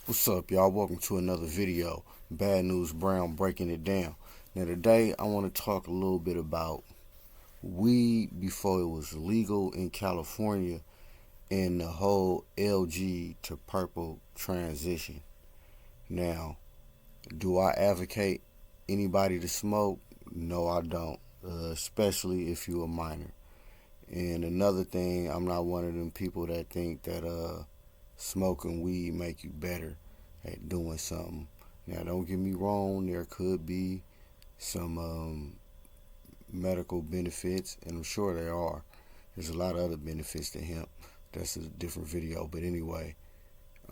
What's up, y'all? Welcome to another video. Bad News Brown breaking it down. Now, today I want to talk a little bit about weed before it was legal in California and the whole LG to purple transition. Now, do I advocate anybody to smoke? No, I don't, especially if you're a minor. And another thing, I'm not one of them people that think that smoking weed make you better at doing something. Now, don't get me wrong, there could be some medical benefits, and I'm sure there are. There's a lot of other benefits to hemp. That's a different video, but anyway,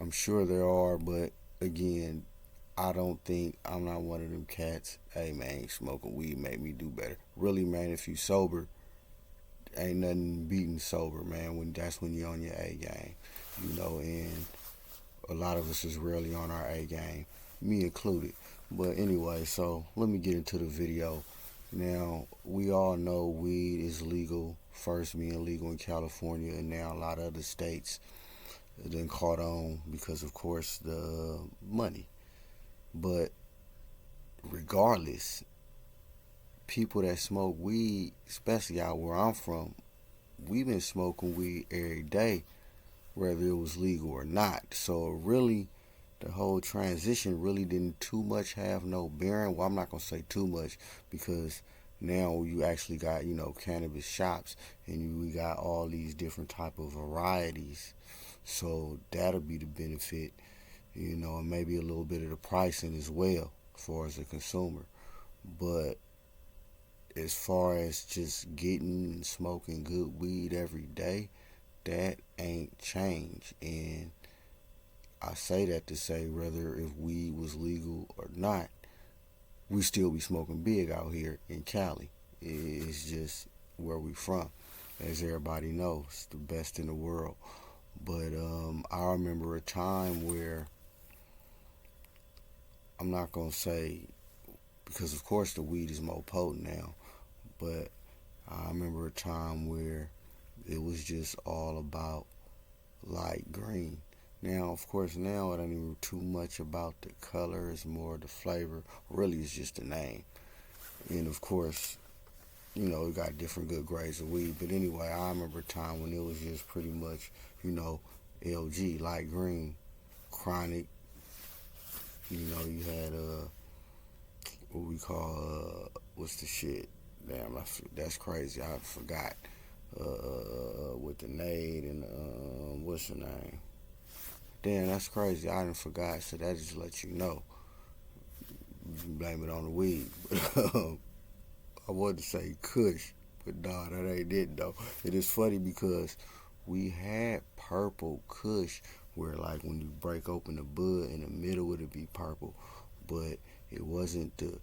I'm sure there are, but again, I'm not one of them cats. Hey man, smoking weed make me do better. Really, man, if you sober, ain't nothing beating sober, man. When you're on your A game, and a lot of us is rarely on our A game, me included. But anyway, so let me get into the video. Now, we all know weed is legal, first being legal in California, and now a lot of other states then caught on because, of course, the money. But regardless, people that smoke weed, especially out where I'm from, we've been smoking weed every day, whether it was legal or not. So really, the whole transition really didn't too much have no bearing. Well, I'm not gonna say too much because now you actually got cannabis shops and we got all these different type of varieties. So that'll be the benefit, and maybe a little bit of the pricing as well, as far as the consumer. But as far as just getting and smoking good weed every day, that ain't changed. And I say that to say whether if weed was legal or not, we still be smoking big out here in Cali. It's just where we from. As everybody knows, it's the best in the world. But I remember a time where I'm not gonna say, because of course the weed is more potent now, but I remember a time where it was just all about light green. Now, of course, now it ain't even too much about the color. It's more the flavor. Really, it's just the name. And of course, we got different good grades of weed. But anyway, I remember a time when it was just pretty much, LG, light green, chronic. You had what we call what's the shit? Damn, that's crazy. I forgot. With the Nade and what's her name? Damn, that's crazy. I didn't forgot. So that just lets you know. You can blame it on the weed. But I wanted to say Kush, but nah, that ain't it though. It is funny because we had purple Kush, where like when you break open the bud in the middle it'd be purple, but it wasn't the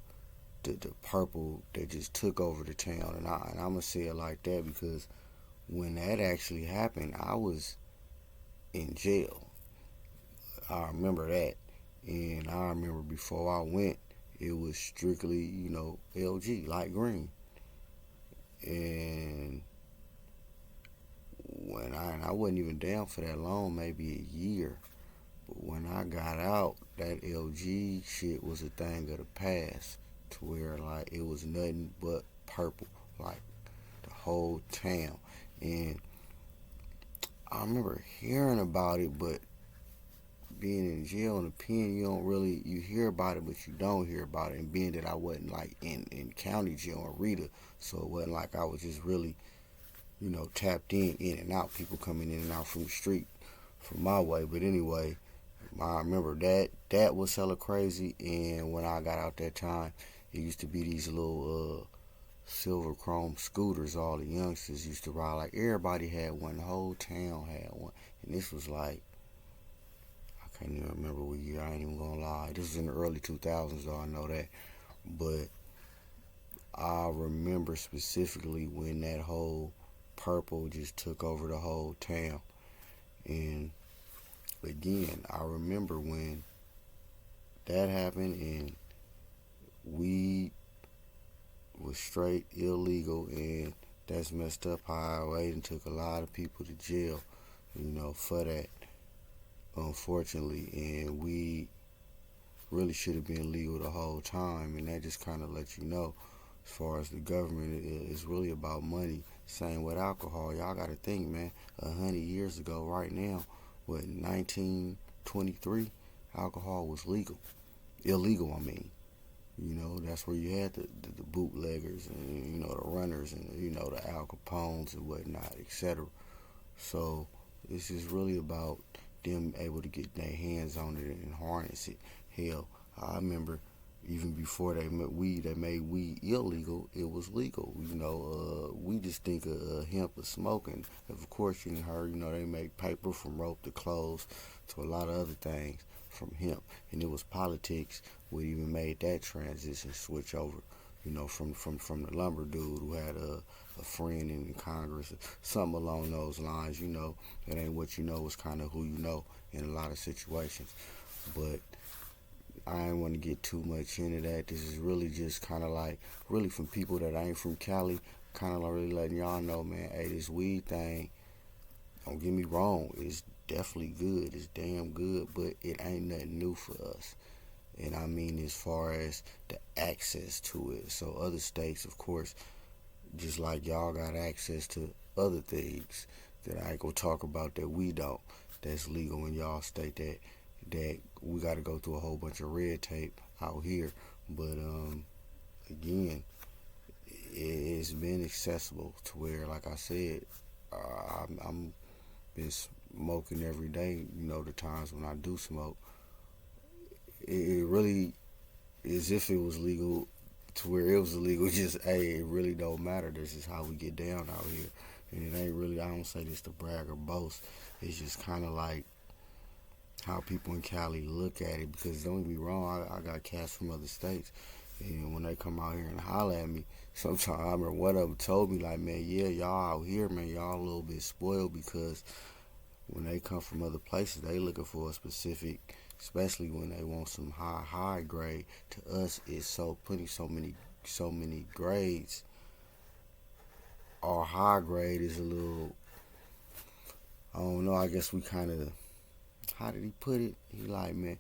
purple that just took over the town. And I'm gonna say it like that because when that actually happened, I was in jail. I remember that. And I remember before I went, it was strictly, LG, light green. And I wasn't even down for that long, maybe a year. But when I got out, that LG shit was a thing of the past. To where like it was nothing but purple, like the whole town. And I remember hearing about it, but being in jail in the pen, you hear about it, but you don't hear about it. And being that I wasn't like in county jail or Rita, so it wasn't like I was just really, tapped in and out, people coming in and out from the street from my way. But anyway, I remember that was hella crazy. And when I got out that time, it used to be these little silver chrome scooters all the youngsters used to ride. Like everybody had one, the whole town had one. And this was like, I can't even remember what year, I ain't even gonna lie. This was in the early 2000s though, I know that. But I remember specifically when that whole purple just took over the whole town. And again, I remember when that happened and weed was straight illegal, and that's messed up how I and took a lot of people to jail, for that. unfortunately, and weed really should have been legal the whole time, and that just kind of lets you know, as far as the government, it's really about money. Same with alcohol. Y'all got to think, man. 100 years ago, right now, what 1923, alcohol was legal, illegal. I mean, that's where you had the bootleggers and the runners and the Al Capones and whatnot, etc. So this is really about them able to get their hands on it and harness it. Hell, I remember even before they made weed illegal, it was legal. We just think of hemp or smoking. Of course, you heard, they make paper from rope to clothes to a lot of other things from hemp. And it was politics what even made that transition switch over. From the lumber dude who had a friend in Congress, something along those lines. It ain't what you know, it's kind of who you know in a lot of situations. But I ain't want to get too much into that. This is really just kind of like, really from people that ain't from Cali, kind of like really letting y'all know, man, hey, this weed thing, don't get me wrong, it's definitely good, it's damn good, but it ain't nothing new for us. And I mean as far as the access to it. So other states, of course, just like y'all got access to other things that I ain't gonna talk about that we don't, that's legal in y'all state, that we got to go through a whole bunch of red tape out here. But again, it's been accessible to where, like I said, I'm been smoking every day. The times when I do smoke, it really is if it was legal to where it was illegal. Just hey, it really don't matter. This is how we get down out here, and it ain't really. I don't say this to brag or boast. It's just kind of like how people in Cali look at it, because don't get me wrong, I got cats from other states, and when they come out here and holler at me, sometimes I remember one of them told me, like, man, yeah, y'all out here, man, y'all a little bit spoiled, because when they come from other places, they looking for a specific, especially when they want some high grade. To us, it's putting so many grades. Our high grade is a little, I don't know, I guess we kind of, how did he put it? He like, man,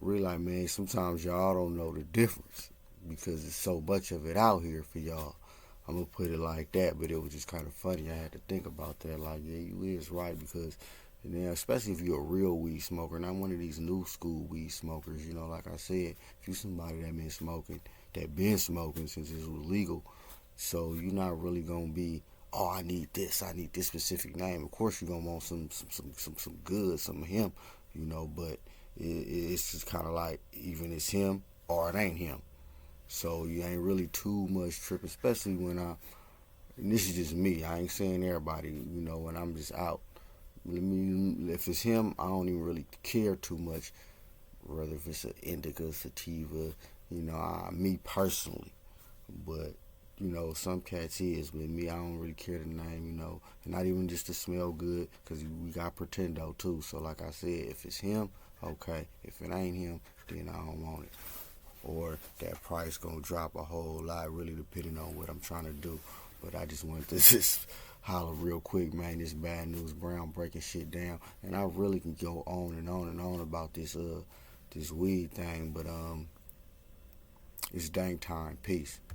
really like, man, sometimes y'all don't know the difference because there's so much of it out here for y'all. I'm going to put it like that, but it was just kind of funny. I had to think about that. Like, yeah, you is right, because, especially if you're a real weed smoker, not one of these new school weed smokers, like I said, if you somebody that been smoking since it was legal, so you're not really going to be, oh, I need this specific name. Of course, you're going to want some good, some hemp, but it's just kind of like, even it's him or it ain't him. So you ain't really too much trip, especially and this is just me, I ain't saying everybody, when I'm just out. If it's him, I don't even really care too much, whether if it's an indica, sativa, me personally. But some cats is, but me, I don't really care the name, and not even just to smell good, because we got Pretendo too. So like I said, if it's him, okay. If it ain't him, then I don't want it. Or that price gonna drop a whole lot, really depending on what I'm trying to do. But I just wanted to just holler real quick, man. This BadNewsBrown breaking shit down, and I really can go on and on and on about this weed thing, but it's dang time. Peace.